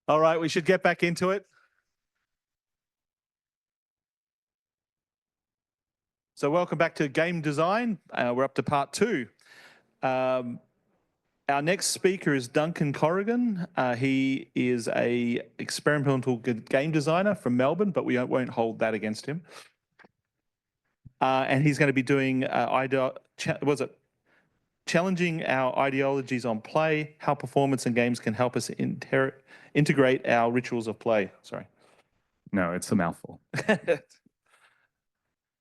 All right, we should get back into it. So welcome back to game design. We're up to part 2. Our next speaker is Duncan Corrigan. He is a experimental game designer from Melbourne, but we won't hold that against him. And he's going to be doing challenging our ideologies on play, how performance and games can help us integrate our rituals of play. Sorry. No, it's a mouthful.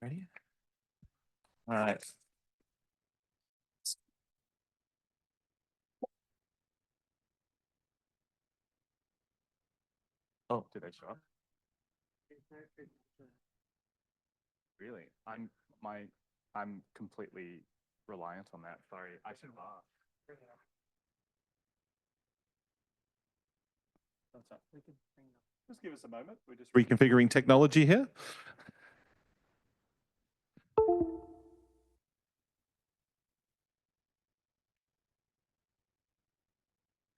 Ready? All right. Oh, did I show up? Really? I'm completely reliant on that. Sorry, I should have asked. Just give us a moment. We're just reconfiguring technology here.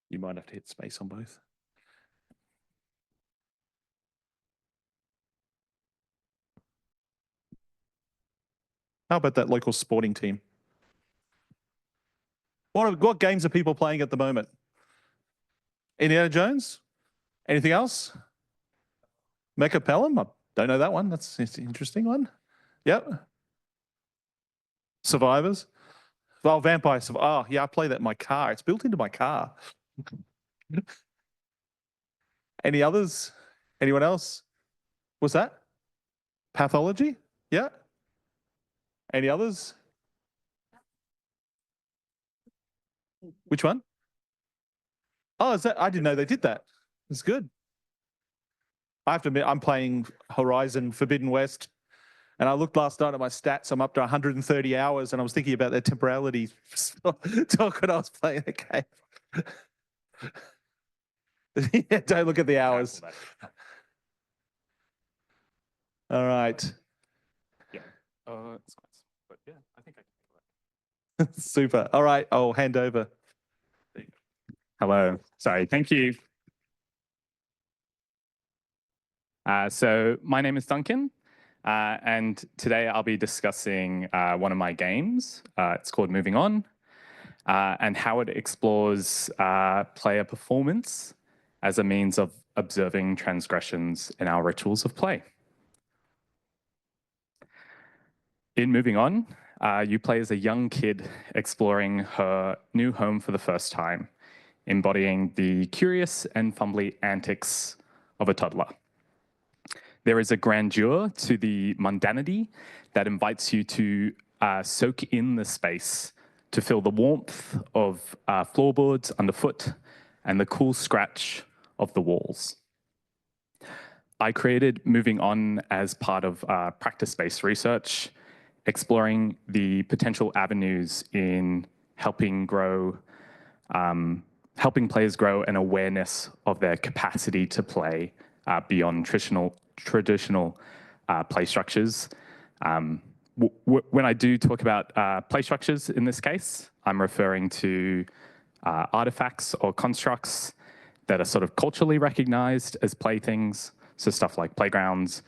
You might have to hit space on both. How about that local sporting team? What games are people playing at the moment? Indiana Jones? Anything else? Mecha Pelham? I don't know that one. That's an interesting one. Yep. Survivors? Oh, Vampire Survivor. Oh, yeah, I play that in my car. It's built into my car. Any others? Anyone else? What's that? Pathology? Yeah. Any others? Which one? Oh, is that? I didn't know they did that. It's good. I have to admit, I'm playing Horizon Forbidden West, and I looked last night at my stats. I'm up to 130 hours, and I was thinking about their temporality talk when I was playing the game. Yeah, don't look at the hours. All right. Yeah. It's close, but yeah, I think I can do it. Super. All right, I'll hand over. Hello. Sorry. Thank you. So my name is Duncan, and today I'll be discussing one of my games. It's called Moving On, and how it explores player performance as a means of observing transgressions in our rituals of play. In Moving On, you play as a young kid exploring her new home for the first time, embodying the curious and fumbly antics of a toddler. There is a grandeur to the mundanity that invites you to soak in the space, to feel the warmth of floorboards underfoot and the cool scratch of the walls. I created Moving On as part of practice-based research, exploring the potential avenues in helping players grow an awareness of their capacity to play beyond traditional play structures. When I do talk about play structures in this case, I'm referring to artifacts or constructs that are sort of culturally recognized as playthings. So stuff like playgrounds,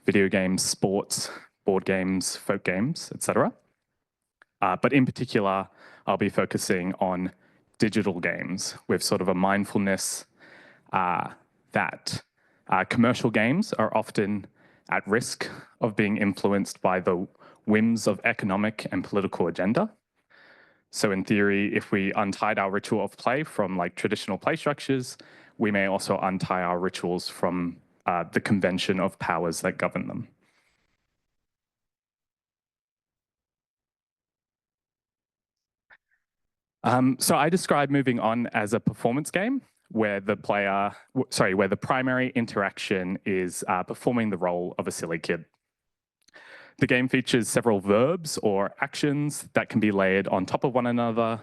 video games, sports, board games, folk games, etc. But in particular, I'll be focusing on digital games with sort of a mindfulness that commercial games are often at risk of being influenced by the whims of economic and political agenda. So in theory, if we untied our ritual of play from like traditional play structures, we may also untie our rituals from the convention of powers that govern them. So I describe Moving On as a performance game where the primary interaction is performing the role of a silly kid. The game features several verbs or actions that can be layered on top of one another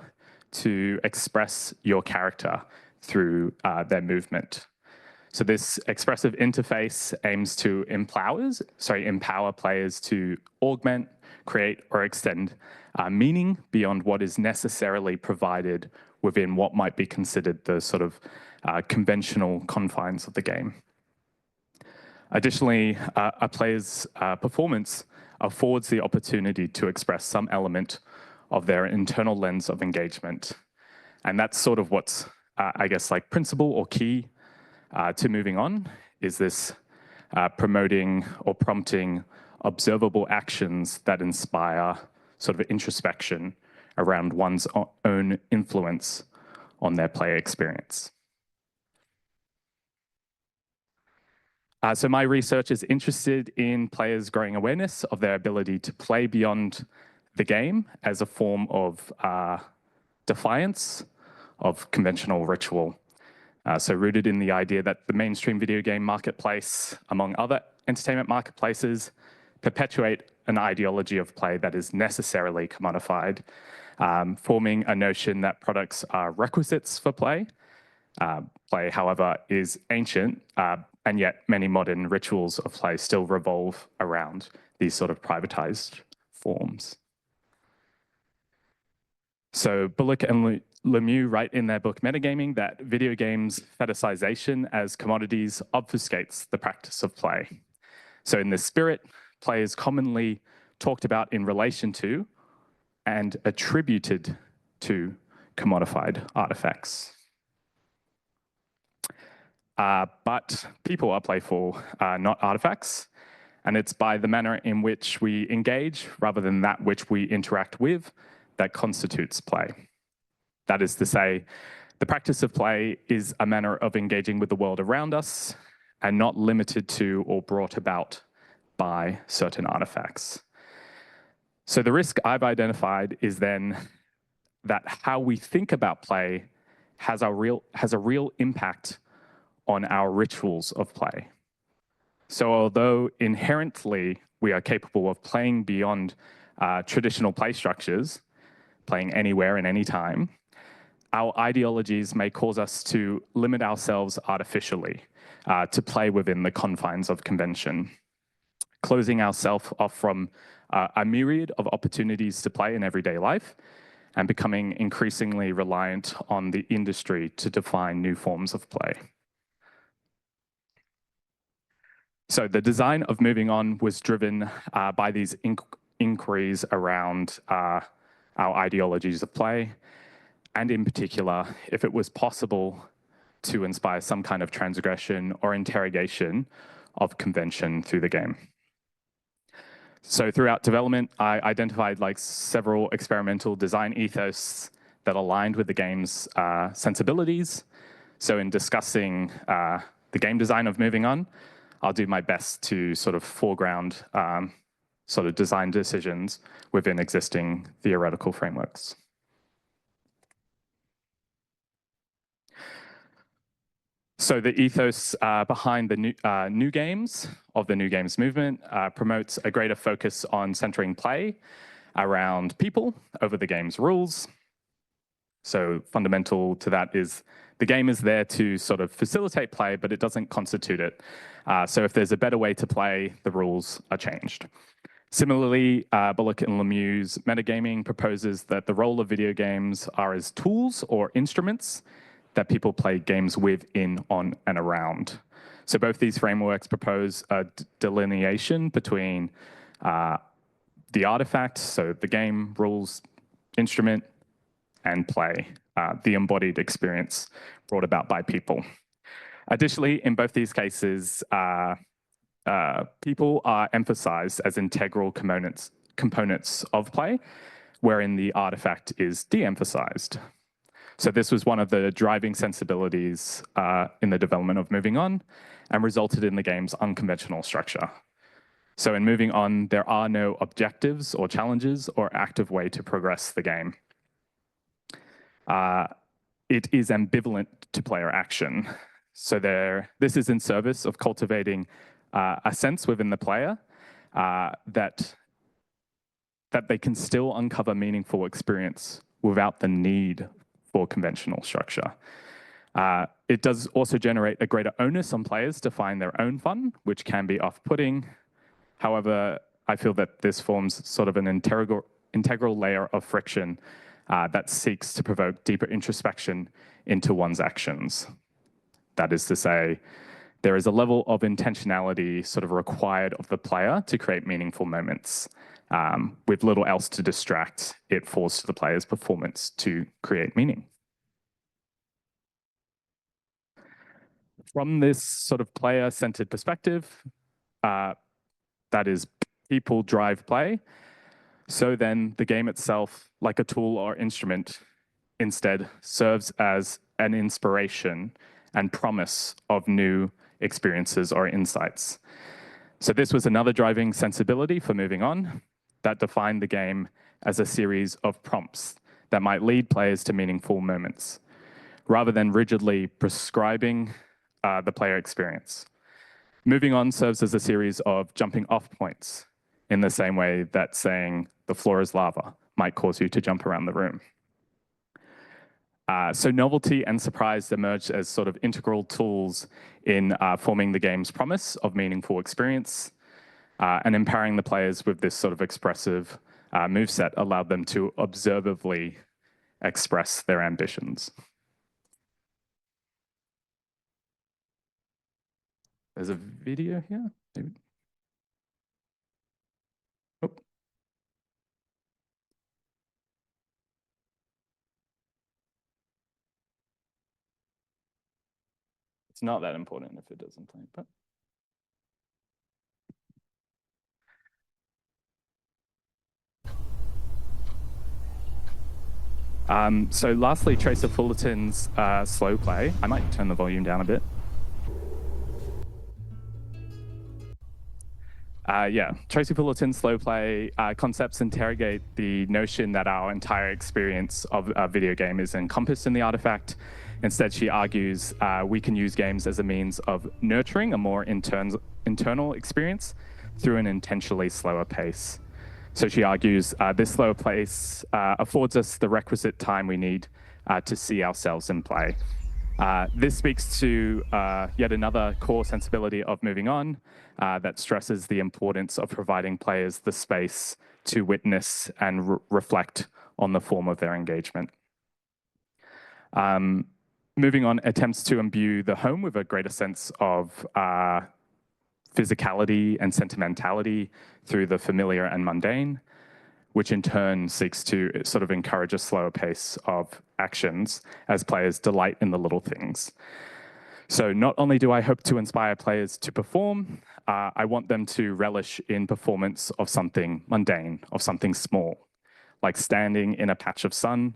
to express your character through their movement. So this expressive interface aims to empower players to augment, create, or extend meaning beyond what is necessarily provided within what might be considered the sort of conventional confines of the game. Additionally, a player's performance affords the opportunity to express some element of their internal lens of engagement. And that's sort of what's, I guess, like principle or key to moving on, is this promoting or prompting observable actions that inspire sort of introspection around one's own influence on their player experience. So my research is interested in players' growing awareness of their ability to play beyond the game as a form of defiance of conventional ritual. So rooted in the idea that the mainstream video game marketplace, among other entertainment marketplaces, perpetuate an ideology of play that is necessarily commodified, forming a notion that products are requisites for play. Play, however, is ancient, and yet many modern rituals of play still revolve around these sort of privatized forms. So Bullock and Lemieux write in their book Metagaming that video games fetishization as commodities obfuscates the practice of play. So in this spirit, play is commonly talked about in relation to and attributed to commodified artifacts. But people are playful, not artifacts. And it's by the manner in which we engage rather than that which we interact with that constitutes play. That is to say, the practice of play is a manner of engaging with the world around us and not limited to or brought about by certain artifacts. So the risk I've identified is then that how we think about play has a real impact on our rituals of play. So although inherently we are capable of playing beyond traditional play structures, playing anywhere and any time, our ideologies may cause us to limit ourselves artificially to play within the confines of convention, closing ourselves off from a myriad of opportunities to play in everyday life and becoming increasingly reliant on the industry to define new forms of play. So the design of Moving On was driven by these inquiries around our ideologies of play, and in particular, if it was possible to inspire some kind of transgression or interrogation of convention through the game. So throughout development, I identified like several experimental design ethos that aligned with the game's sensibilities. So in discussing the game design of Moving On, I'll do my best to sort of foreground sort of design decisions within existing theoretical frameworks. So the ethos behind the new games of the new games movement promotes a greater focus on centering play around people over the game's rules. So fundamental to that is the game is there to sort of facilitate play, but it doesn't constitute it. So if there's a better way to play, the rules are changed. Similarly, Bullock and Lemieux's metagaming proposes that the role of video games are as tools or instruments that people play games with, in, on, and around. So both these frameworks propose a delineation between the artifact, so the game, rules, instrument, and play, the embodied experience brought about by people. Additionally, in both these cases, people are emphasized as integral components of play, wherein the artifact is de-emphasized. So this was one of the driving sensibilities in the development of Moving On and resulted in the game's unconventional structure. So in Moving On, there are no objectives or challenges or active way to progress the game. It is ambivalent to player action. So this is in service of cultivating a sense within the player that they can still uncover meaningful experience without the need for conventional structure. It does also generate a greater onus on players to find their own fun, which can be off-putting. However, I feel that this forms sort of an integral layer of friction that seeks to provoke deeper introspection into one's actions. That is to say, there is a level of intentionality sort of required of the player to create meaningful moments. With little else to distract, it falls to the player's performance to create meaning. From this sort of player-centered perspective, that is, people drive play. So then the game itself, like a tool or instrument, instead serves as an inspiration and promise of new experiences or insights. So this was another driving sensibility for moving on that defined the game as a series of prompts that might lead players to meaningful moments, rather than rigidly prescribing the player experience. Moving on serves as a series of jumping off points in the same way that saying the floor is lava might cause you to jump around the room. So novelty and surprise emerged as sort of integral tools in forming the game's promise of meaningful experience, and empowering the players with this sort of expressive moveset allowed them to observably express their ambitions. There's a video here. Maybe. Oh. It's not that important if it doesn't play, but. So lastly, Tracer Fullerton's slow play. I might turn the volume down a bit. Tracy Fullerton's slow play concepts interrogate the notion that our entire experience of a video game is encompassed in the artifact. Instead, she argues we can use games as a means of nurturing a more internal experience through an intentionally slower pace. So she argues this slower pace affords us the requisite time we need to see ourselves in play. This speaks to yet another core sensibility of moving on that stresses the importance of providing players the space to witness and reflect on the form of their engagement. Moving on attempts to imbue the home with a greater sense of physicality and sentimentality through the familiar and mundane, which in turn seeks to sort of encourage a slower pace of actions as players delight in the little things. So not only do I hope to inspire players to perform, I want them to relish in performance of something mundane, of something small, like standing in a patch of sun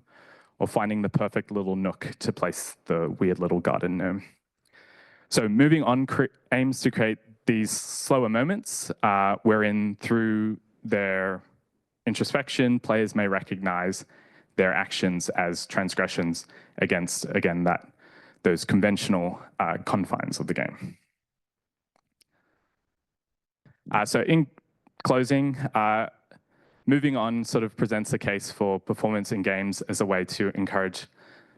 or finding the perfect little nook to place the weird little garden gnome. So moving on aims to create these slower moments wherein through their introspection, players may recognize their actions as transgressions against, again, those conventional confines of the game. So in closing, moving on sort of presents a case for performance in games as a way to encourage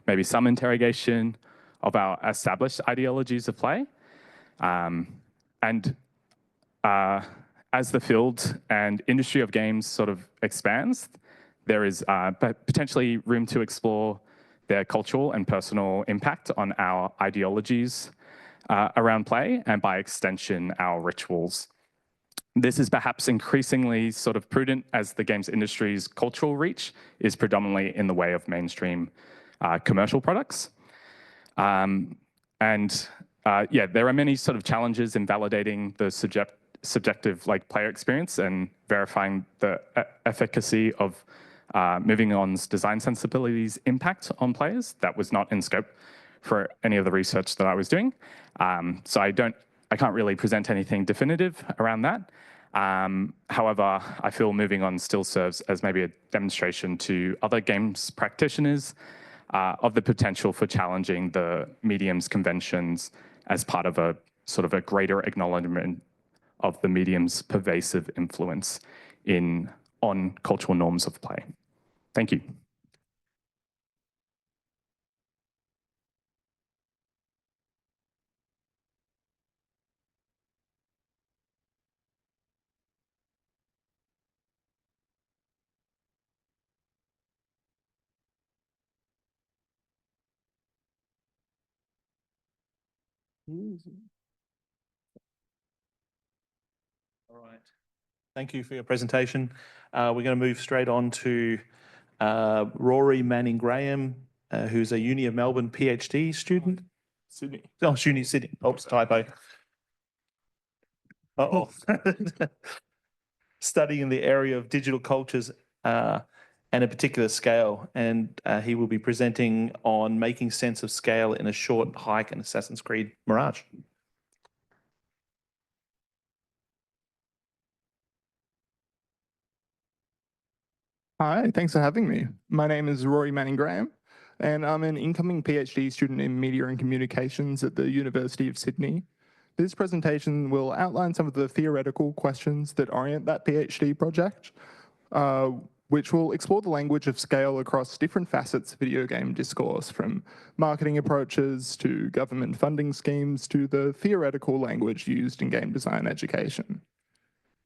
maybe some interrogation of our established ideologies of play. As the field and industry of games sort of expands, there is potentially room to explore their cultural and personal impact on our ideologies around play, and by extension, our rituals. This is perhaps increasingly sort of prudent as the games industry's cultural reach is predominantly in the way of mainstream commercial products. There are many sort of challenges in validating the subjective player experience and verifying the efficacy of moving on's design sensibilities impact on players. That was not in scope for any of the research that I was doing. So I can't really present anything definitive around that. However, I feel moving on still serves as maybe a demonstration to other games practitioners of the potential for challenging the medium's conventions as part of a sort of a greater acknowledgement of the medium's pervasive influence on cultural norms of play. Thank you. All right. Thank you for your presentation. We're going to move straight on to Rory Manning-Graham, who's a Uni of Melbourne PhD student. Sydney. Oh, Uni Sydney. Oops, typo. Uh-oh. Studying in the area of digital cultures and a particular scale. And he will be presenting on making sense of scale in a short hike in Assassin's Creed Mirage. Hi, thanks for having me. My name is Rory Manning-Graham, and I'm an incoming PhD student in Media and Communications at the University of Sydney. This presentation will outline some of the theoretical questions that orient that PhD project, which will explore the language of scale across different facets of video game discourse, from marketing approaches to government funding schemes to the theoretical language used in game design education.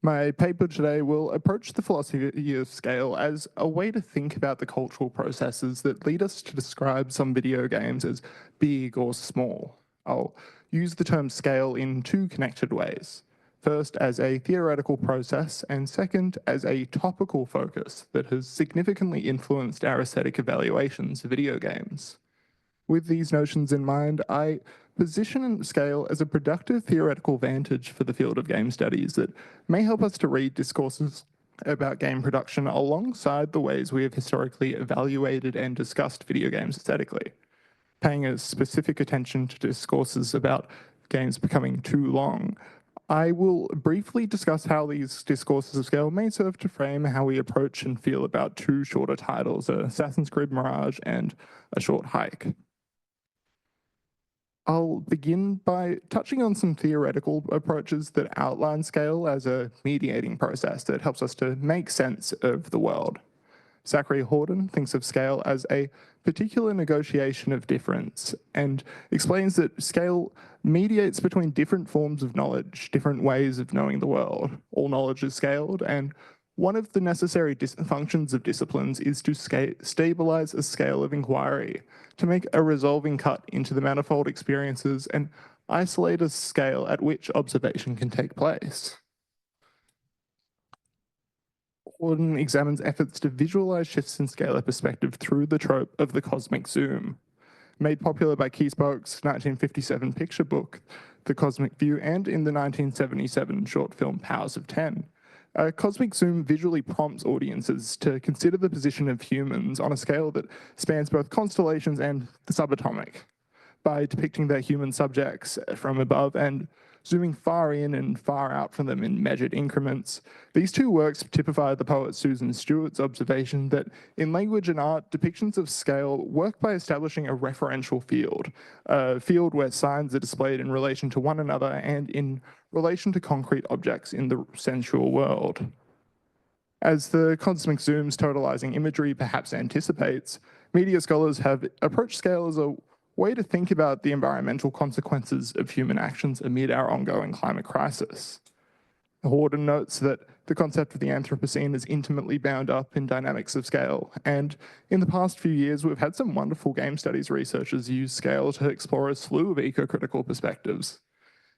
My paper today will approach the philosophy of scale as a way to think about the cultural processes that lead us to describe some video games as big or small. I'll use the term scale in two connected ways. First, as a theoretical process, and second, as a topical focus that has significantly influenced our aesthetic evaluations of video games. With these notions in mind, I position scale as a productive theoretical vantage for the field of game studies that may help us to read discourses about game production alongside the ways we have historically evaluated and discussed video games aesthetically, paying a specific attention to discourses about games becoming too long. I will briefly discuss how these discourses of scale may serve to frame how we approach and feel about two shorter titles, Assassin's Creed Mirage and A Short Hike. I'll begin by touching on some theoretical approaches that outline scale as a mediating process that helps us to make sense of the world. Zachary Horde thinks of scale as a particular negotiation of difference and explains that scale mediates between different forms of knowledge, different ways of knowing the world. All knowledge is scaled, and one of the necessary functions of disciplines is to stabilize a scale of inquiry, to make a resolving cut into the manifold experiences and isolate a scale at which observation can take place. Horde examines efforts to visualize shifts in scalar perspective through the trope of the cosmic zoom. Made popular by Keyspoke's 1957 picture book, The Cosmic View, and in the 1977 short film Powers of 10. A cosmic zoom visually prompts audiences to consider the position of humans on a scale that spans both constellations and the subatomic, by depicting their human subjects from above and zooming far in and far out from them in measured increments. These two works typify the poet Susan Stewart's observation that in language and art, depictions of scale work by establishing a referential field, a field where signs are displayed in relation to one another and in relation to concrete objects in the sensual world. As the cosmic zoom's totalizing imagery perhaps anticipates, media scholars have approached scale as a way to think about the environmental consequences of human actions amid our ongoing climate crisis. Horde notes that the concept of the Anthropocene is intimately bound up in dynamics of scale, and in the past few years we've had some wonderful game studies researchers use scale to explore a slew of eco-critical perspectives.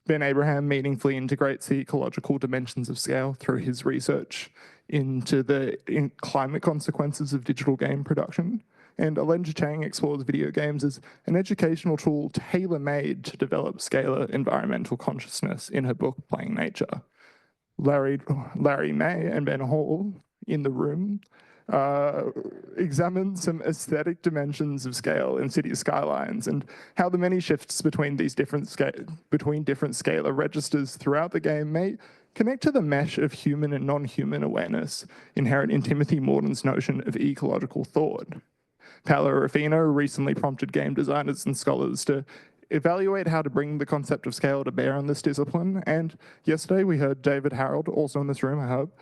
Ben Abraham meaningfully integrates the ecological dimensions of scale through his research into the climate consequences of digital game production. And Alenja Chang explores video games as an educational tool tailor-made to develop scalar environmental consciousness in her book, Playing Nature. Larry May and Ben Hall, in the room, examine some aesthetic dimensions of scale in city skylines and how the many shifts between these different scalar registers throughout the game may connect to the mesh of human and non-human awareness inherent in Timothy Morton's notion of ecological thought. Paolo Ruffino recently prompted game designers and scholars to evaluate how to bring the concept of scale to bear on this discipline. And yesterday we heard David Harold, also in this room, I hope,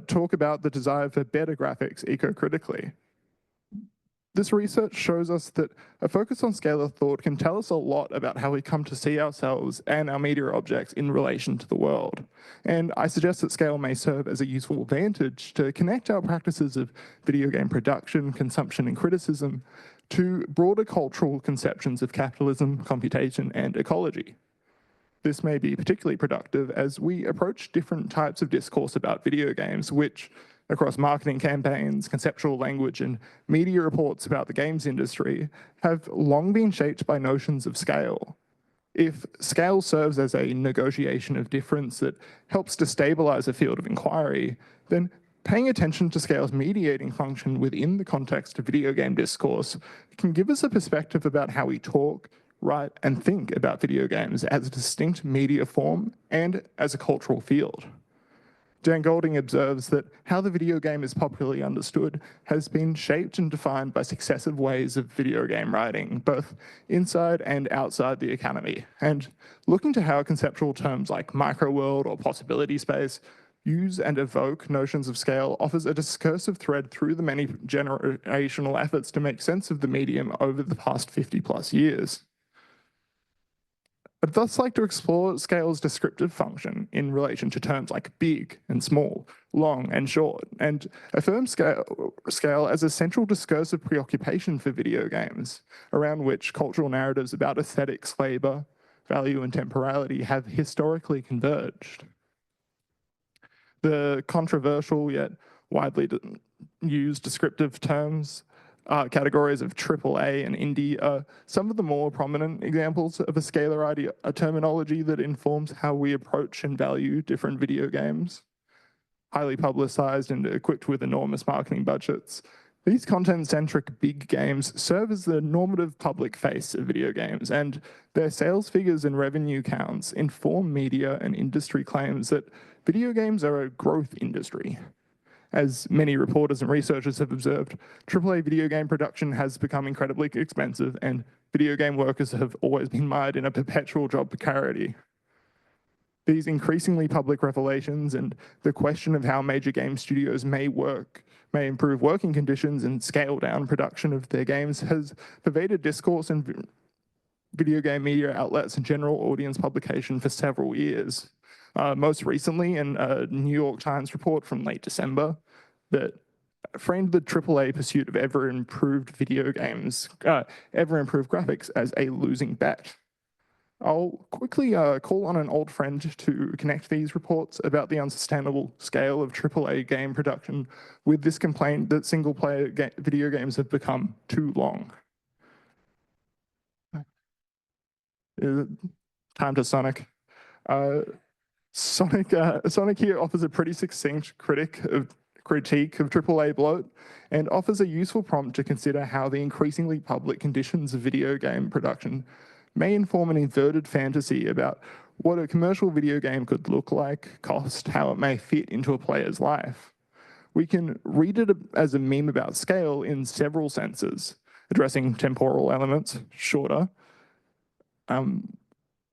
talk about the desire for better graphics eco-critically. This research shows us that a focus on scalar thought can tell us a lot about how we come to see ourselves and our media objects in relation to the world. And I suggest that scale may serve as a useful vantage to connect our practices of video game production, consumption, and criticism to broader cultural conceptions of capitalism, computation, and ecology. This may be particularly productive as we approach different types of discourse about video games, which, across marketing campaigns, conceptual language, and media reports about the games industry, have long been shaped by notions of scale. If scale serves as a negotiation of difference that helps to stabilize a field of inquiry, then paying attention to scale's mediating function within the context of video game discourse can give us a perspective about how we talk, write, and think about video games as a distinct media form and as a cultural field. Dan Golding observes that how the video game is popularly understood has been shaped and defined by successive ways of video game writing, both inside and outside the academy. And looking to how conceptual terms like microworld or possibility space use and evoke notions of scale offers a discursive thread through the many generational efforts to make sense of the medium over the past 50+ years. I'd thus like to explore scale's descriptive function in relation to terms like big and small, long and short, and affirm scale as a central discursive preoccupation for video games, around which cultural narratives about aesthetics, labor, value, and temporality have historically converged. The controversial yet widely used descriptive terms categories of AAA and indie are some of the more prominent examples of a scalar terminology that informs how we approach and value different video games. Highly publicized and equipped with enormous marketing budgets, these content-centric big games serve as the normative public face of video games, and their sales figures and revenue counts inform media and industry claims that video games are a growth industry. As many reporters and researchers have observed, AAA video game production has become incredibly expensive, and video game workers have always been mired in a perpetual job precarity. These increasingly public revelations and the question of how major game studios may improve working conditions and scale down production of their games has pervaded discourse in video game media outlets and general audience publication for several years. Most recently, in a New York Times report from late December that framed the AAA pursuit of ever-improved graphics as a losing bet. I'll quickly call on an old friend to connect these reports about the unsustainable scale of AAA game production with this complaint that single-player video games have become too long. Time to Sonic. Sonic here offers a pretty succinct critique of AAA bloat and offers a useful prompt to consider how the increasingly public conditions of video game production may inform an inverted fantasy about what a commercial video game could look like, cost, how it may fit into a player's life. We can read it as a meme about scale in several senses, addressing temporal elements, shorter,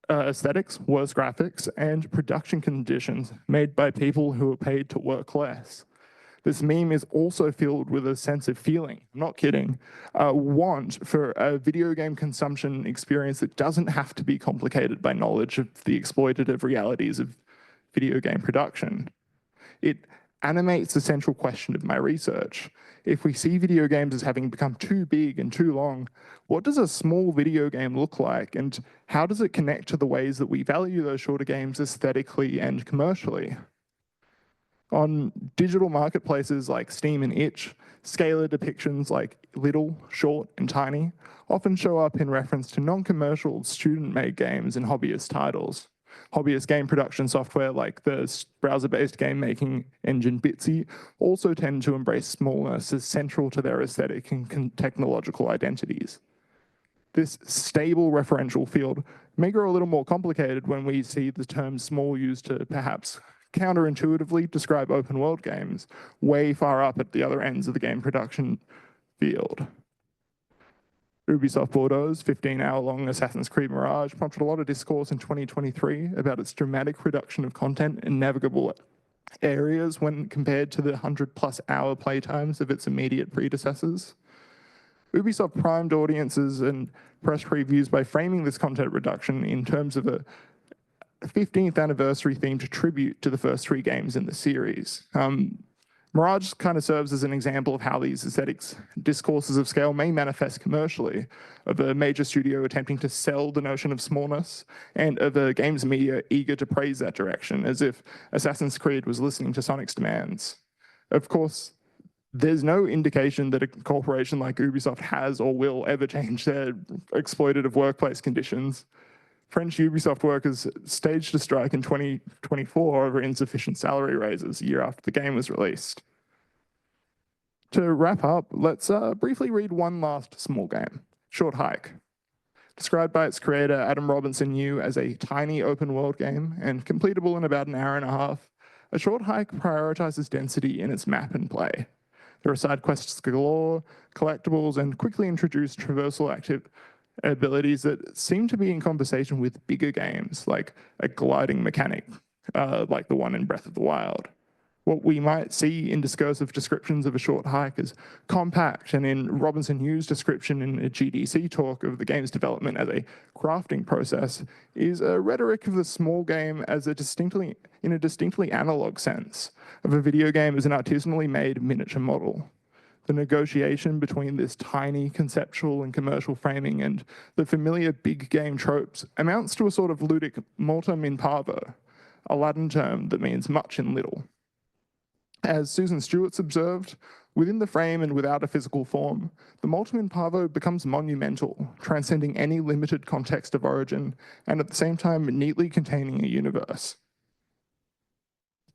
aesthetics, worse graphics, and production conditions made by people who are paid to work less. This meme is also filled with a sense of feeling, I'm not kidding, want for a video game consumption experience that doesn't have to be complicated by knowledge of the exploitative realities of video game production. It animates the central question of my research. If we see video games as having become too big and too long, what does a small video game look like, and how does it connect to the ways that we value those shorter games aesthetically and commercially? On digital marketplaces like Steam and itch, scalar depictions like little, short, and tiny often show up in reference to non-commercial student-made games and hobbyist titles. Hobbyist game production software like the browser-based game-making engine Bitsy also tend to embrace smallness as central to their aesthetic and technological identities. This stable referential field may grow a little more complicated when we see the term small used to perhaps counterintuitively describe open world games way far up at the other ends of the game production field. Ubisoft Bordeaux's 15-hour-long Assassin's Creed Mirage prompted a lot of discourse in 2023 about its dramatic reduction of content in navigable areas when compared to the 100+ hour playtimes of its immediate predecessors. Ubisoft primed audiences and press previews by framing this content reduction in terms of a 15th anniversary themed tribute to the first 3 games in the series. Mirage kind of serves as an example of how these aesthetics discourses of scale may manifest commercially, of a major studio attempting to sell the notion of smallness, and of a games media eager to praise that direction, as if Assassin's Creed was listening to Sonic's demands. Of course, there's no indication that a corporation like Ubisoft has or will ever change their exploitative workplace conditions. French Ubisoft workers staged a strike in 2024 over insufficient salary raises a year after the game was released. To wrap up, let's briefly read one last small game, Short Hike. Described by its creator, Adam Robinson Yu, as a tiny open world game and completable in about an hour and a half, A Short Hike prioritizes density in its map and play. There are side quests galore, collectibles, and quickly introduced traversal abilities that seem to be in conversation with bigger games, like a gliding mechanic, like the one in Breath of the Wild. What we might see in discursive descriptions of A Short Hike is compact, and in Robinson Yu's description in a GDC talk of the game's development as a crafting process, is a rhetoric of the small game as in a distinctly analog sense, of a video game as an artisanally made miniature model. The negotiation between this tiny conceptual and commercial framing and the familiar big game tropes amounts to a sort of ludic multum in parvo, a Latin term that means much in little. As Susan Stewart's observed, within the frame and without a physical form, the multum in parvo becomes monumental, transcending any limited context of origin, and at the same time neatly containing a universe.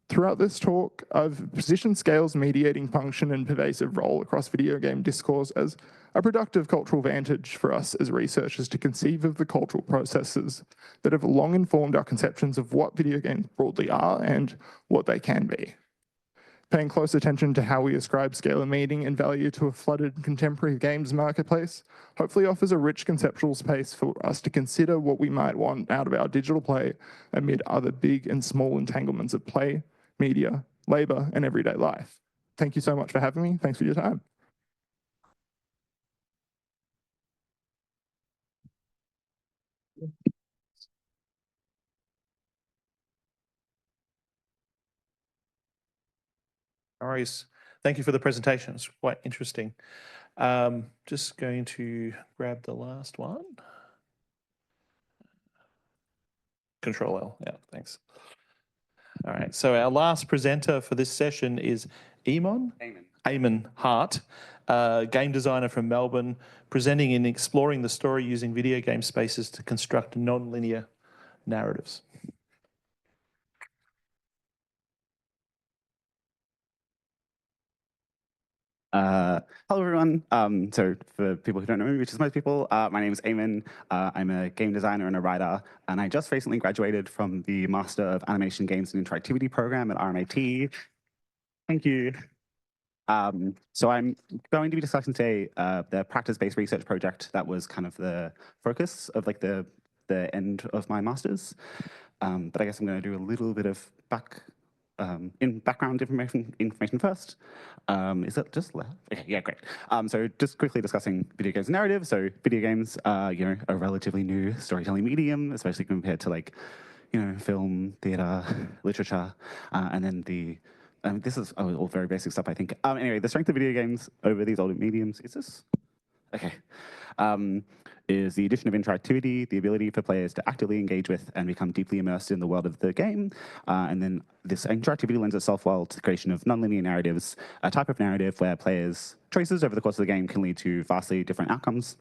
Throughout this talk, I've positioned scale's mediating function and pervasive role across video game discourse as a productive cultural vantage for us as researchers to conceive of the cultural processes that have long informed our conceptions of what video games broadly are and what they can be. Paying close attention to how we ascribe scale and meaning and value to a flooded contemporary games marketplace hopefully offers a rich conceptual space for us to consider what we might want out of our digital play amid other big and small entanglements of play, media, labor, and everyday life. Thank you so much for having me. Thanks for your time. No worries. Thank you for the presentation. It's quite interesting. Just going to grab the last one. Control L. Yeah, thanks. All right. So our last presenter for this session is Eamonn. Eamonn Harte, game designer from Melbourne, presenting in exploring the story using video game spaces to construct non-linear narratives. Hello, everyone. So for people who don't know me, which is most people, my name is Eamonn. I'm a game designer and a writer, and I just recently graduated from the Master of Animation Games and Interactivity program at RMIT. Thank you. So I'm going to be discussing today the practice-based research project that was kind of the focus of like the end of my master's. But I guess I'm going to do a little bit of background information first. Is that just left? Okay, yeah, great. So just quickly discussing video games narrative. So video games are, a relatively new storytelling medium, especially compared to like, film, theater, literature, and then this is all very basic stuff, I think. Anyway, the strength of video games over these older mediums is this. Okay. Is the addition of interactivity, the ability for players to actively engage with and become deeply immersed in the world of the game. And then this interactivity lends itself well to the creation of nonlinear narratives, a type of narrative where players' choices over the course of the game can lead to vastly different outcomes.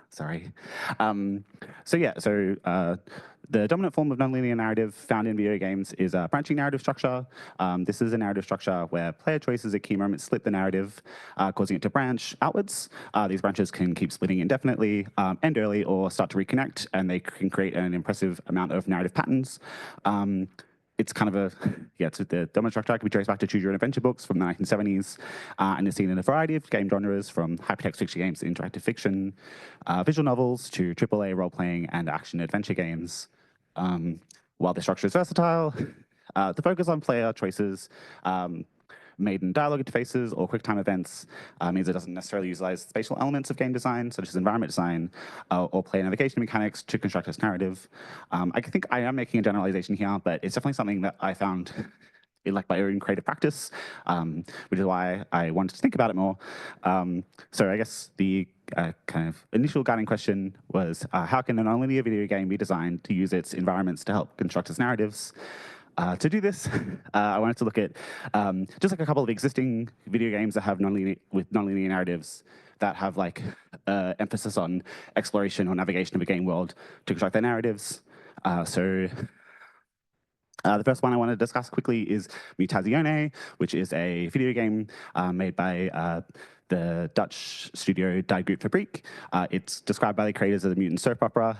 Sorry. The dominant form of nonlinear narrative found in video games is a branching narrative structure. This is a narrative structure where player choices at key moments split the narrative, causing it to branch outwards. These branches can keep splitting indefinitely, end early, or start to reconnect, and they can create an impressive amount of narrative patterns. It's kind of it's the dominant structure can be traced back to Choose Your Own Adventure books from the 1970s, and is seen in a variety of game genres from hypertext fiction games to interactive fiction, visual novels to AAA role-playing and action-adventure games. While the structure is versatile, the focus on player choices made in dialogue interfaces or QuickTime events means it doesn't necessarily utilize spatial elements of game design, such as environment design or player navigation mechanics to construct this narrative. I think I am making a generalization here, but it's definitely something that I found like my own creative practice, which is why I wanted to think about it more. So I guess the kind of initial guiding question was, how can a nonlinear video game be designed to use its environments to help construct its narratives? To do this, I wanted to look at just like a couple of existing video games that have nonlinear narratives that have like emphasis on exploration or navigation of a game world to construct their narratives. The first one I want to discuss quickly is Mutazione, which is a video game made by the Dutch studio DiGRA. It's described by the creators of the mutant soap opera.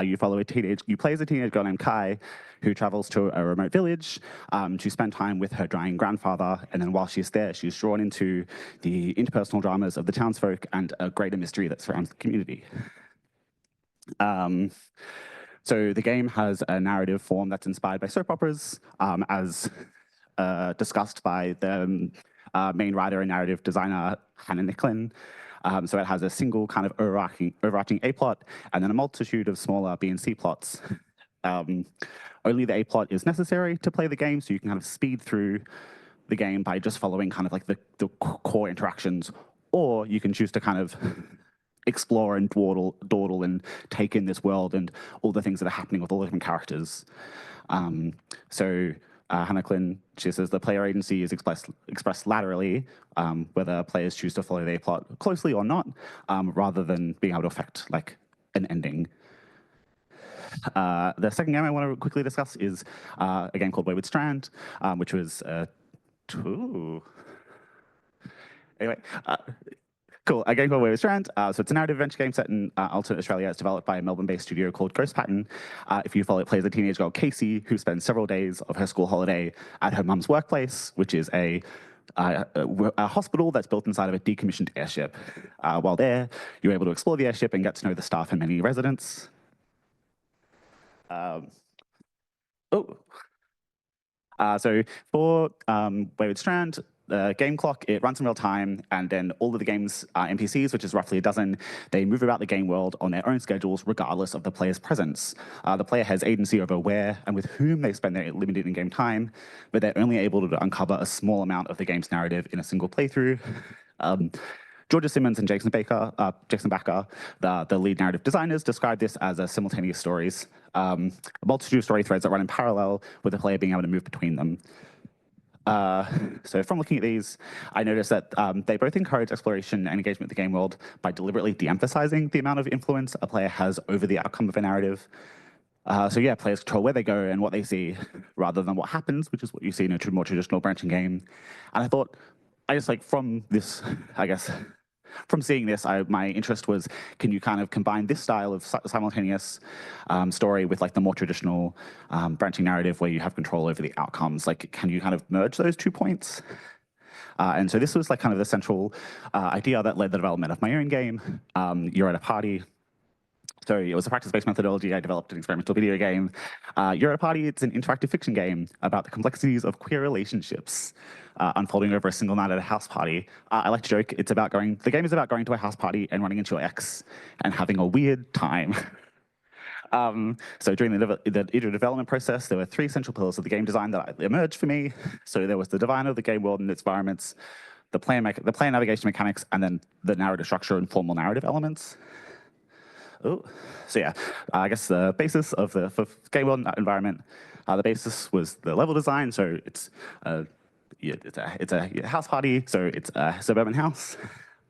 You play as a teenage girl named Kai, who travels to a remote village to spend time with her dying grandfather. And then while she's there, she's drawn into the interpersonal dramas of the townsfolk and a greater mystery that surrounds the community. So the game has a narrative form that's inspired by soap operas, as discussed by the main writer and narrative designer, Hannah Nicklin. So it has a single kind of overarching A plot and then a multitude of smaller B and C plots. Only the A plot is necessary to play the game, so you can kind of speed through the game by just following kind of like the core interactions, or you can choose to kind of explore and dawdle and take in this world and all the things that are happening with all the different characters. Hannah Nicklin, she says the player agency is expressed laterally, whether players choose to follow their plot closely or not, rather than being able to affect like an ending. The second game I want to quickly discuss is a game called Wayward Strand, which was cool. A game called Wayward Strand. So it's a narrative adventure game set in alternate Australia. It's developed by a Melbourne-based studio called Ghost Pattern. If you follow it, plays a teenage girl, Casey, who spends several days of her school holiday at her mum's workplace, which is a hospital that's built inside of a decommissioned airship. While there, you're able to explore the airship and get to know the staff and many residents. So for Wayward Strand, the game clock, it runs in real time, and then all of the game's NPCs, which is roughly a dozen, they move about the game world on their own schedules, regardless of the player's presence. The player has agency over where and with whom they spend their limited in-game time, but they're only able to uncover a small amount of the game's narrative in a single playthrough. Georgia Simmons and Jason Baker, the lead narrative designers, describe this as a simultaneous stories, a multitude of story threads that run in parallel, with the player being able to move between them. So from looking at these, I noticed that they both encourage exploration and engagement with the game world by deliberately de-emphasizing the amount of influence a player has over the outcome of a narrative. So yeah, players control where they go and what they see, rather than what happens, which is what you see in a more traditional branching game. And I thought, from this, from seeing this, my interest was, can you kind of combine this style of simultaneous story with like the more traditional branching narrative where you have control over the outcomes? Like, can you kind of merge those 2 points? And so this was like kind of the central idea that led the development of my own game, You're at a Party. So it was a practice-based methodology. I developed an experimental video game. You're at a Party, it's an interactive fiction game about the complexities of queer relationships unfolding over a single night at a house party. I like to joke, the game is about going to a house party and running into your ex and having a weird time. So during the iterative development process, there were 3 central pillars of the game design that emerged for me. So there was the design of the game world and its environments, the player navigation mechanics, and then the narrative structure and formal narrative elements. So yeah, I guess the basis of the game world environment, the basis was the level design. So it's a house party, so it's a suburban house.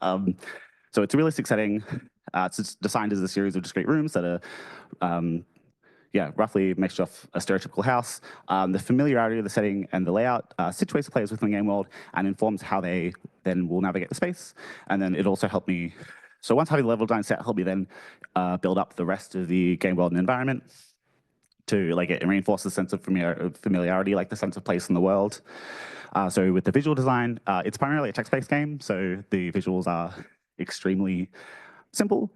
So it's a realistic setting. It's designed as a series of discrete rooms that are, roughly a mixture of a stereotypical house. The familiarity of the setting and the layout situates the players within the game world and informs how they then will navigate the space. And then it also helped me. So once having the level design set, helped me then build up the rest of the game world and environment to reinforce the sense of familiarity, like the sense of place in the world. So with the visual design, it's primarily a text-based game, so the visuals are extremely simple.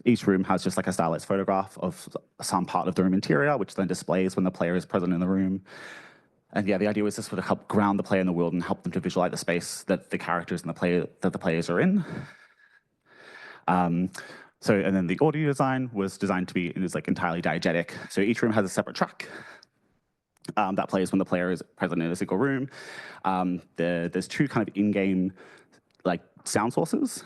Each room has just like a stylized photograph of some part of the room interior, which then displays when the player is present in the room. And yeah, the idea was this would help ground the player in the world and help them to visualize the space that the characters and the players are in. And then the audio design was designed to be entirely diegetic. So each room has a separate track. that plays when the player is present in a single room. There's two kind of in-game like sound sources.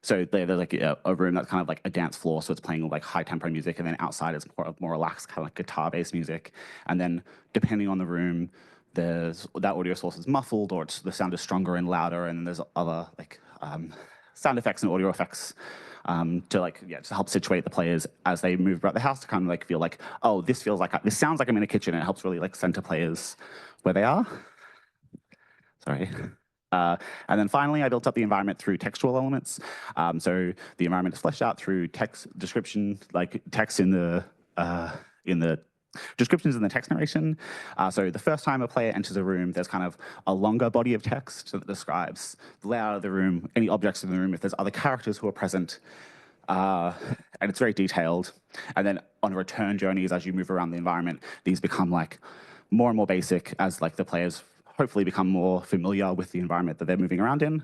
So there's like a room that's kind of like a dance floor, so it's playing like high tempo music, and then outside it's more relaxed, kind of like guitar-based music. And then depending on the room, there's that audio source is muffled, or the sound is stronger and louder, and there's other like sound effects and audio effects to help situate the players as they move about the house, to kind of like feel like, oh, this sounds like I'm in a kitchen, and it helps really like center players where they are. Sorry. And then finally, I built up the environment through textual elements. So the environment is fleshed out through text description, like text in the descriptions in the text narration. So the first time a player enters a room, there's kind of a longer body of text that describes the layout of the room, any objects in the room, if there's other characters who are present, and it's very detailed. And then on return journeys, as you move around the environment, these become like more and more basic as like the players hopefully become more familiar with the environment that they're moving around in.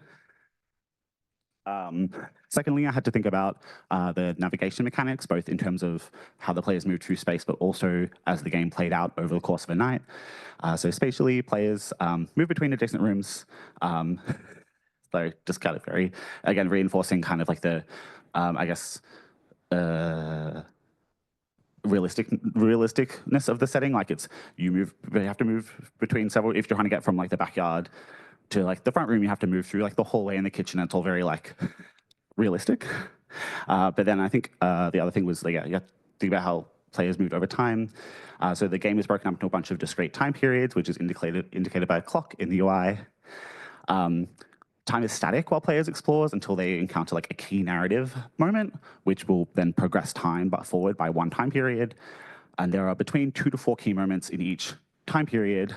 Secondly, I had to think about the navigation mechanics, both in terms of how the players move through space, but also as the game played out over the course of a night. So spatially, players move between adjacent rooms. So just kind of very, again, reinforcing kind of like the, I guess, realisticness of the setting. Like you have to move between several, if you're trying to get from like the backyard to like the front room, you have to move through like the hallway and the kitchen. It's all very like realistic. But then I think the other thing was like, you have to think about how players moved over time. So the game is broken up into a bunch of discrete time periods, which is indicated by a clock in the UI. Time is static while players explores until they encounter like a key narrative moment, which will then progress time forward by one time period. And there are between 2 to 4 key moments in each time period,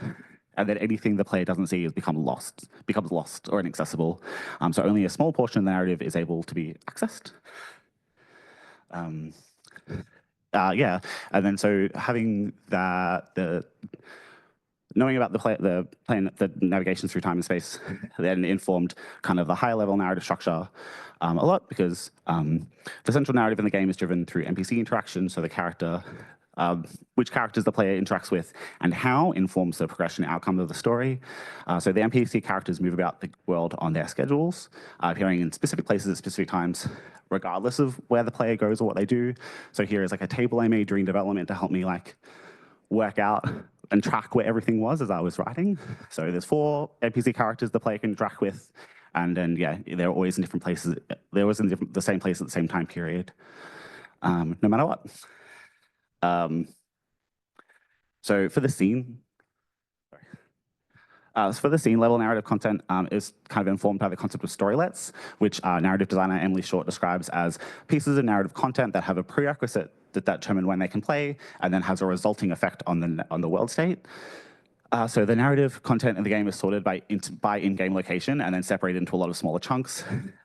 and then anything the player doesn't see becomes lost or inaccessible. So only a small portion of the narrative is able to be accessed. Yeah, and then so having knowing about the navigation through time and space then informed kind of the higher level narrative structure a lot, because the central narrative in the game is driven through NPC interaction. So the character, which characters the player interacts with and how informs the progression and outcome of the story. So the NPC characters move about the world on their schedules, appearing in specific places at specific times, regardless of where the player goes or what they do. So here is like a table I made during development to help me like work out and track where everything was as I was writing. So there's 4 NPC characters the player can interact with, and then yeah, they're always in different places. They're always in the same place at the same time period, no matter what. So for the scene, level narrative content is kind of informed by the concept of storylets, which narrative designer Emily Short describes as pieces of narrative content that have a prerequisite that determine when they can play, and then has a resulting effect on the world state. So the narrative content in the game is sorted by in-game location and then separated into a lot of smaller chunks.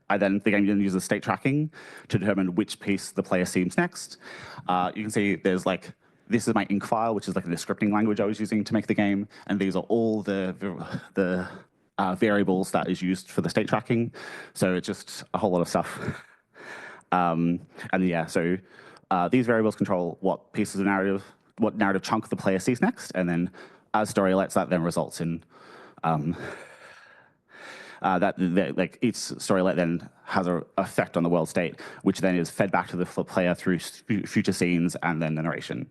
The game then uses state tracking to determine which piece the player sees next. You can see there's like, this is my ink file, which is like the scripting language I was using to make the game, and these are all the variables that is used for the state tracking. So it's just a whole lot of stuff. And yeah, so these variables control what pieces of narrative, what narrative chunk the player sees next, and then as storylets, that then results in like each storylet then has an effect on the world state, which then is fed back to the player through future scenes and then the narration.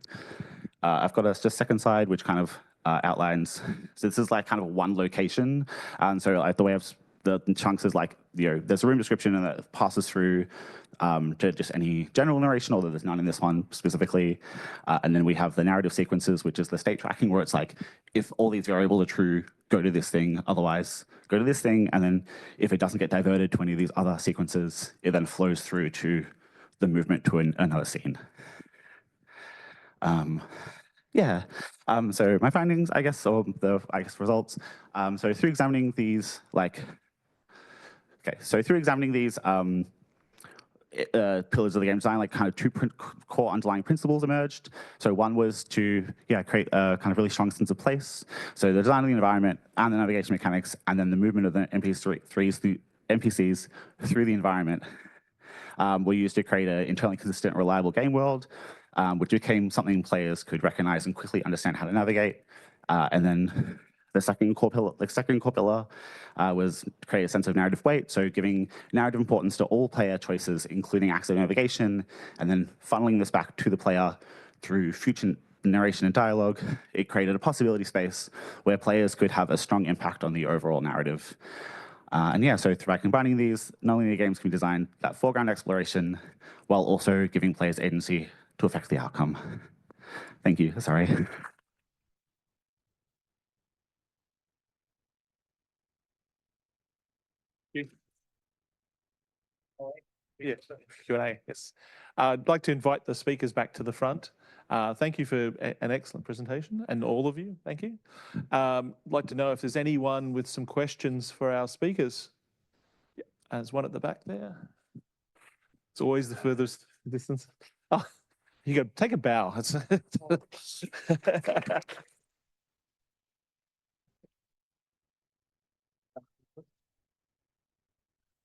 I've got a second slide which kind of outlines. So this is like kind of one location, and so like the way the chunks is like, you know, there's a room description and that passes through to just any general narration, although there's none in this one specifically. And then we have the narrative sequences, which is the state tracking, where it's like, if all these variables are true, go to this thing, otherwise go to this thing. And then if it doesn't get diverted to any of these other sequences, it then flows through to the movement to another scene. Yeah, so my findings, I guess, or the results. So through examining these, pillars of the game design, like kind of 2 core underlying principles emerged. So one was to create a kind of really strong sense of place. So the design of the environment and the navigation mechanics, and then the movement of the NPCs through the environment. were used to create an internally consistent, reliable game world, which became something players could recognize and quickly understand how to navigate. And then the second core pillar, was to create a sense of narrative weight, so giving narrative importance to all player choices, including active navigation, and then funneling this back to the player through future narration and dialogue. It created a possibility space where players could have a strong impact on the overall narrative. And yeah, so by combining these, not only the games can be designed that foreground exploration, while also giving players agency to affect the outcome. Thank you, sorry. Yes, Q&A, yes. I'd like to invite the speakers back to the front. Thank you for an excellent presentation, and all of you, thank you. I'd like to know if there's anyone with some questions for our speakers. Yeah, there's one at the back there. It's always the furthest distance. Oh, you go, take a bow.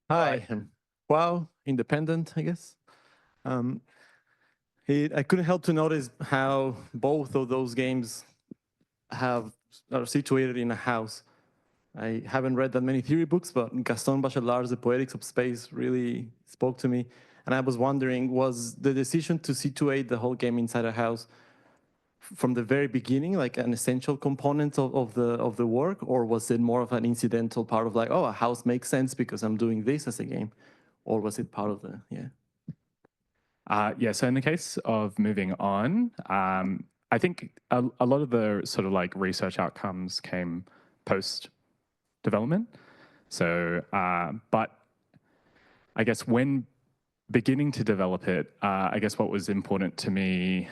Hi, wow, independent, I guess. I couldn't help to notice how both of those games are situated in a house. I haven't read that many theory books, but Gaston Bachelard's The Poetics of Space really spoke to me. And I was wondering, was the decision to situate the whole game inside a house from the very beginning, like an essential component of the work, or was it more of an incidental part of like, oh, a house makes sense because I'm doing this as a game, or was it part of the, yeah? Yeah, so in the case of moving on, I think a lot of the sort of like research outcomes came post-development. So, but I guess when beginning to develop it, I guess what was important to me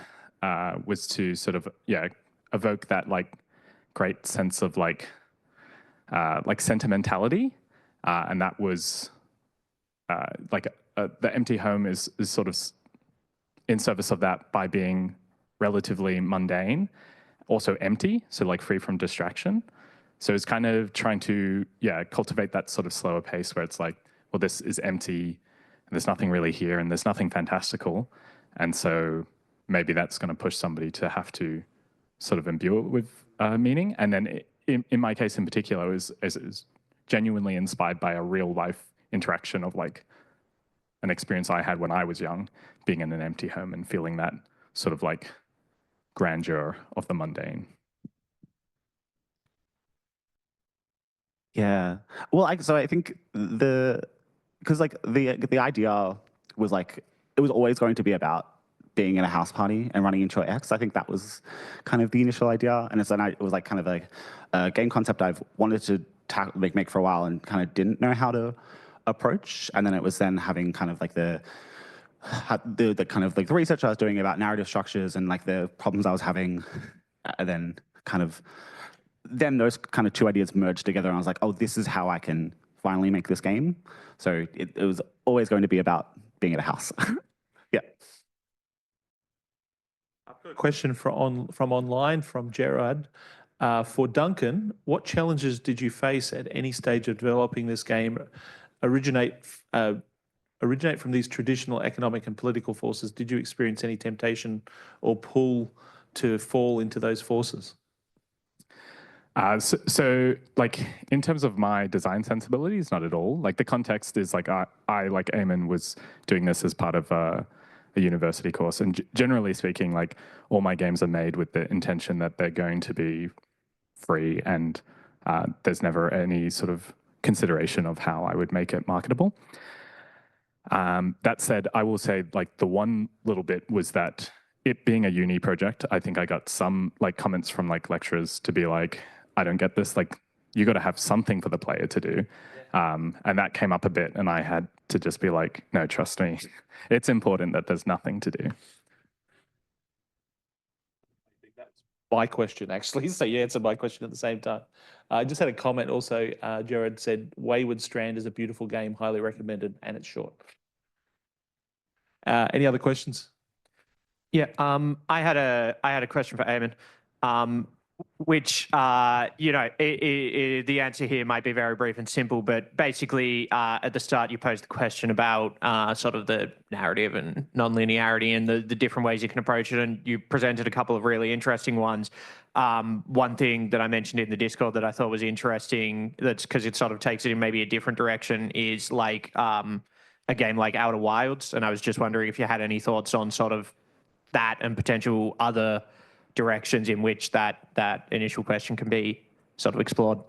was to sort of, yeah, evoke that like great sense of like sentimentality. And that was the empty home is sort of in service of that by being relatively mundane, also empty, so like free from distraction. So it's kind of trying to, yeah, cultivate that sort of slower pace where it's like, well, this is empty, and there's nothing really here, and there's nothing fantastical. And so maybe that's going to push somebody to have to sort of imbue it with meaning. And then in my case in particular, it was genuinely inspired by a real life interaction of like an experience I had when I was young, being in an empty home and feeling that sort of like grandeur of the mundane. Yeah. Well, so I think because like the idea was like, it was always going to be about being in a house party and running into your ex. I think that was kind of the initial idea. And it was like kind of like a game concept I've wanted to make for a while and kind of didn't know how to approach. And then it was then having kind of like the kind of like the research I was doing about narrative structures and like the problems I was having, and then those kind of two ideas merged together, and I was like, oh, this is how I can finally make this game. So it was always going to be about being at a house. Yeah. I've got a question from online from Gerard. For Duncan, what challenges did you face at any stage of developing this game? Originate from these traditional economic and political forces? Did you experience any temptation or pull to fall into those forces? So like in terms of my design sensibilities, not at all. Like the context is like I like Eamonn was doing this as part of a university course, and generally speaking, like all my games are made with the intention that they're going to be free, and there's never any sort of consideration of how I would make it marketable. That said, I will say like the one little bit was that it being a uni project, I think I got some like comments from like lecturers to be like, I don't get this, like you got to have something for the player to do. And that came up a bit, and I had to just be like, no, trust me, it's important that there's nothing to do. I think that's my question, actually. So you answered my question at the same time. I just had a comment also. Jared said, Wayward Strand is a beautiful game, highly recommended, and it's short. Any other questions? Yeah, I had a question for Eamonn. which, the answer here might be very brief and simple, but basically at the start you posed the question about sort of the narrative and non-linearity and the different ways you can approach it, and you presented a couple of really interesting ones. One thing that I mentioned in the Discord that I thought was interesting, that's because it sort of takes it in maybe a different direction, is like a game like Outer Wilds, and I was just wondering if you had any thoughts on sort of that and potential other directions in which that initial question can be sort of explored.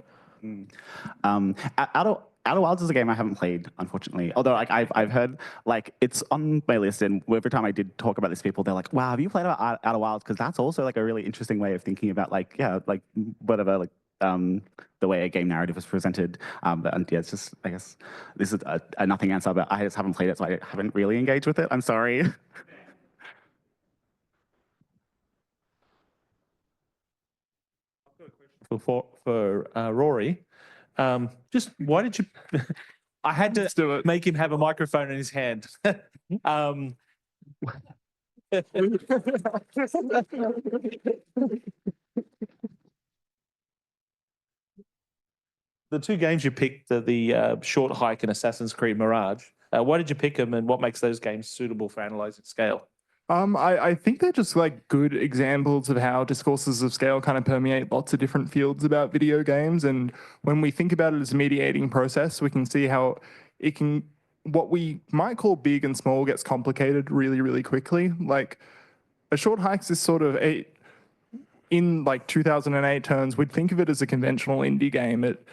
Outer Wilds is a game I haven't played, unfortunately. Although, like, I've heard, like, it's on my list, and every time I did talk about this to people, they're like, "Wow, have you played Outer Wilds?" Because that's also like a really interesting way of thinking about, like, like whatever, like, the way a game narrative is presented. Yeah, it's just, I guess, this is a nothing answer, but I just haven't played it, so I haven't really engaged with it. I'm sorry. For Rory, just why did you? I had to make him have a microphone in his hand. The two games you picked are the Short Hike and Assassin's Creed Mirage. Why did you pick them, and what makes those games suitable for analyzing scale? I think they're just like good examples of how discourses of scale kind of permeate lots of different fields about video games. And when we think about it as a mediating process, we can see how it can, what we might call big and small gets complicated really, really quickly. Like A Short Hike is sort of in like 2008 terms, we'd think of it as a conventional indie game. It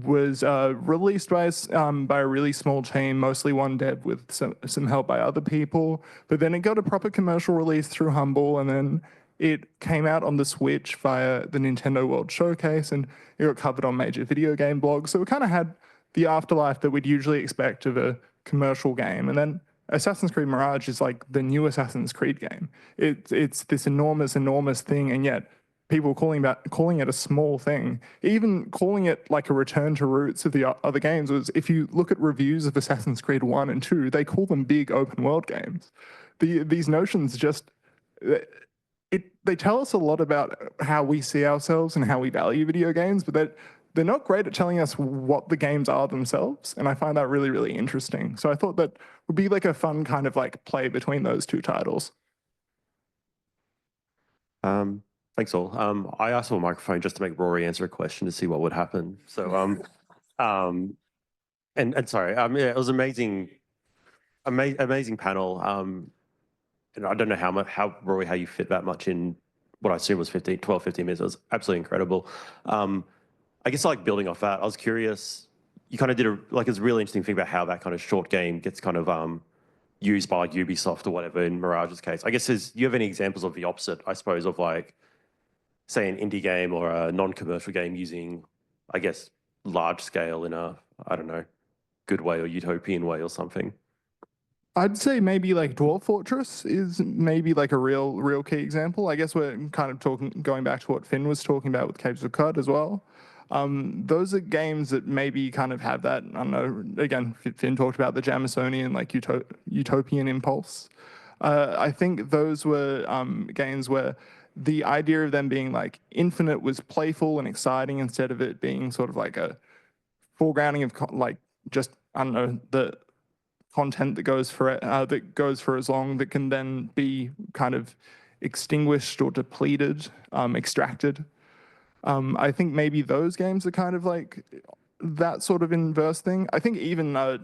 was released by a really small team, mostly one dev with some help by other people. But then it got a proper commercial release through Humble, and then it came out on the Switch via the Nintendo World Showcase, and it got covered on major video game blogs. So it kind of had the afterlife that we'd usually expect of a commercial game. And then Assassin's Creed Mirage is like the new Assassin's Creed game. It's this enormous thing, and yet people calling it a small thing, even calling it like a return to roots of the other games. Was, if you look at reviews of Assassin's Creed 1 and 2, they call them big open world games. These notions just, they tell us a lot about how we see ourselves and how we value video games, but they're not great at telling us what the games are themselves. And I find that really, really interesting. So I thought that would be like a fun kind of like play between those two titles. Thanks all. I asked for a microphone just to make Rory answer a question to see what would happen. So, and sorry, yeah, it was amazing panel. And I don't know how Rory, how you fit that much in what I assume was 12, 15 minutes. It was absolutely incredible. I guess like building off that, I was curious, you kind of did it's a really interesting thing about how that kind of short game gets kind of used by like Ubisoft or whatever in Mirage's case. I guess do you have any examples of the opposite, I suppose, of like, say an indie game or a non-commercial game using, I guess, large scale in a, I don't know, good way or utopian way or something? I'd say maybe like Dwarf Fortress is maybe like a real key example. I guess we're kind of going back to what Finn was talking about with Caves of Cod as well. Those are games that maybe kind of have that, I don't know, again, Finn talked about the Jamesonian, like utopian impulse. I think those were games where the idea of them being like infinite was playful and exciting instead of it being sort of like a foregrounding of like just, I don't know, the content that goes for it, that goes for as long, that can then be kind of extinguished or depleted, extracted. I think maybe those games are kind of like that sort of inverse thing. I think even a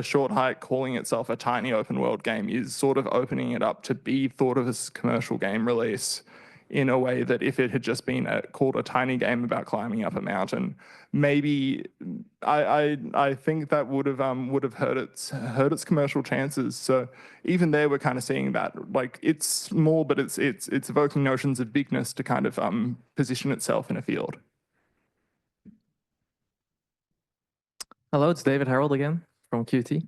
Short Hike calling itself a tiny open world game is sort of opening it up to be thought of as a commercial game release in a way that if it had just been called a tiny game about climbing up a mountain, maybe I think that would have hurt its commercial chances. So even there, we're kind of seeing that like it's small, but it's evoking notions of bigness to kind of position itself in a field. Hello, it's David Harold again from QT.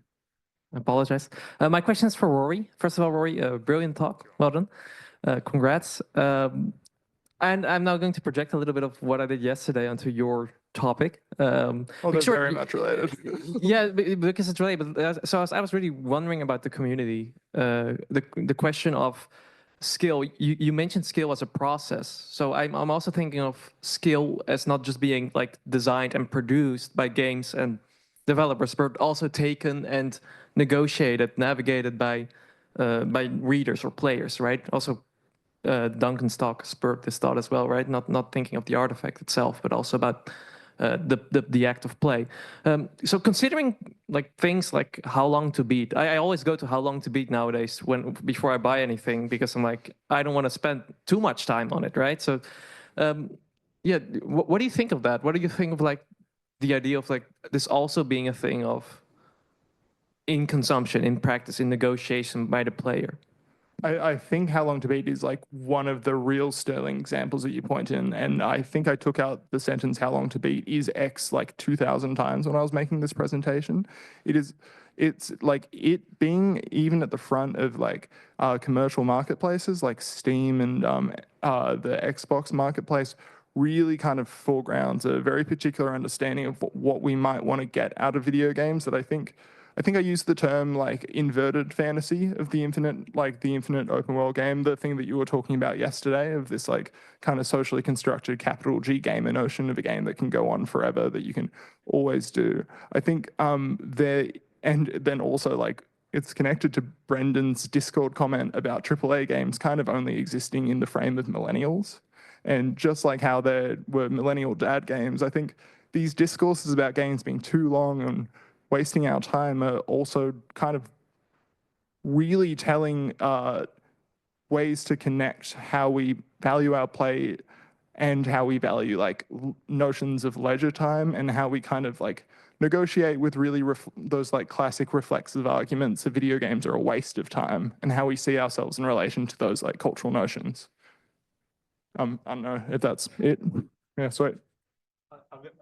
I apologize. My question is for Rory. First of all, Rory, brilliant talk. Well done. Congrats. And I'm now going to project a little bit of what I did yesterday onto your topic. They're very much related. Yeah, because it's related. But so I was really wondering about the community. The question of skill, you mentioned skill as a process. So I'm also thinking of skill as not just being like designed and produced by games and developers, but also taken and negotiated, navigated by readers or players, right? Also, Duncan's talk spurred this thought as well, right? Not thinking of the artifact itself, but also about the act of play. So considering like things like how long to beat, I always go to how long to beat nowadays before I buy anything, because I'm like, I don't want to spend too much time on it, right? So yeah, what do you think of that? What do you think of like the idea of like this also being a thing of in consumption, in practice, in negotiation by the player? I think How Long to Beat is like one of the real sterling examples that you point in, and I think I took out the sentence "How Long to Beat" is X like 2,000 times when I was making this presentation. It's like it being even at the front of like commercial marketplaces like Steam and the Xbox marketplace really kind of foregrounds a very particular understanding of what we might want to get out of video games that I think I used the term like inverted fantasy of the infinite open world game, the thing that you were talking about yesterday of this like kind of socially constructed capital G gamer notion of a game that can go on forever, that you can always do. I think and then also like it's connected to Brendan's Discord comment about AAA games kind of only existing in the frame of millennials. And just like how there were millennial dad games, I think these discourses about games being too long and wasting our time are also kind of really telling ways to connect how we value our play and how we value like notions of leisure time, and how we kind of like negotiate with really those like classic reflexive arguments of video games are a waste of time, and how we see ourselves in relation to those like cultural notions. I don't know if that's it. Yeah, sweet. I'm going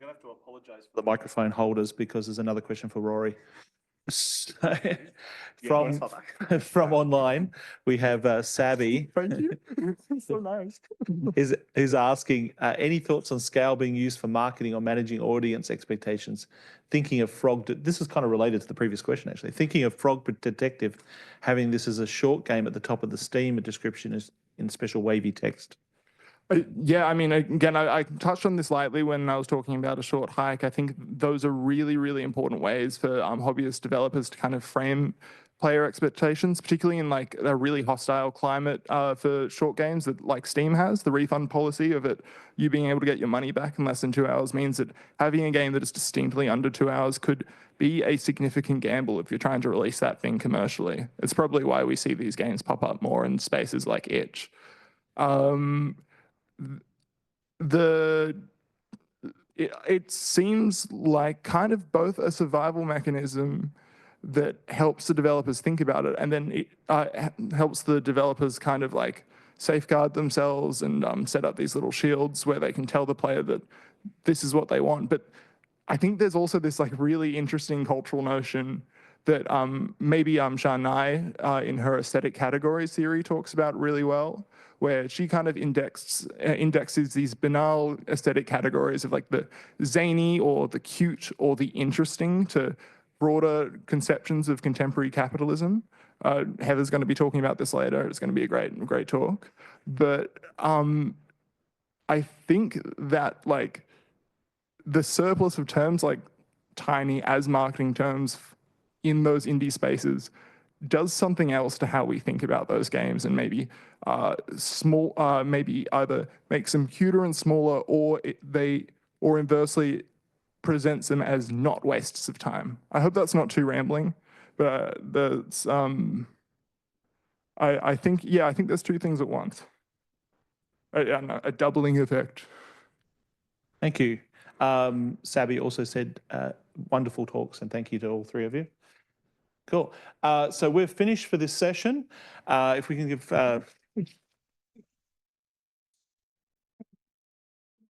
to have to apologize for the microphone holders because there's another question for Rory. So, from online, we have Sabby. Thank you. So nice. is asking, any thoughts on scale being used for marketing or managing audience expectations? Thinking of this is kind of related to the previous question, actually. Thinking of Frog Detective, having this as a short game at the top of the Steam description is in special wavy text. Yeah, I mean, again, I touched on this lightly when I was talking about A Short Hike. I think those are really, really important ways for hobbyist developers to kind of frame player expectations, particularly in like a really hostile climate for short games that like Steam has. The refund policy of it, you being able to get your money back in less than 2 hours, means that having a game that is distinctly under 2 hours could be a significant gamble if you're trying to release that thing commercially. It's probably why we see these games pop up more in spaces like itch. It seems like kind of both a survival mechanism that helps the developers think about it, and then it helps the developers kind of like safeguard themselves and set up these little shields where they can tell the player that this is what they want. But I think there's also this like really interesting cultural notion that maybe Shanai in her aesthetic categories theory talks about really well, where she kind of indexes these banal aesthetic categories of like the zany or the cute or the interesting to broader conceptions of contemporary capitalism. Heather's going to be talking about this later. It's going to be a great talk. But I think that like the surplus of terms like tiny as marketing terms in those indie spaces does something else to how we think about those games, and maybe maybe either makes them cuter and smaller, or inversely presents them as not wastes of time. I hope that's not too rambling, but I think there's two things at once. I don't know, a doubling effect. Thank you. Sabby also said wonderful talks, and thank you to all three of you. Cool. So we're finished for this session. If we can give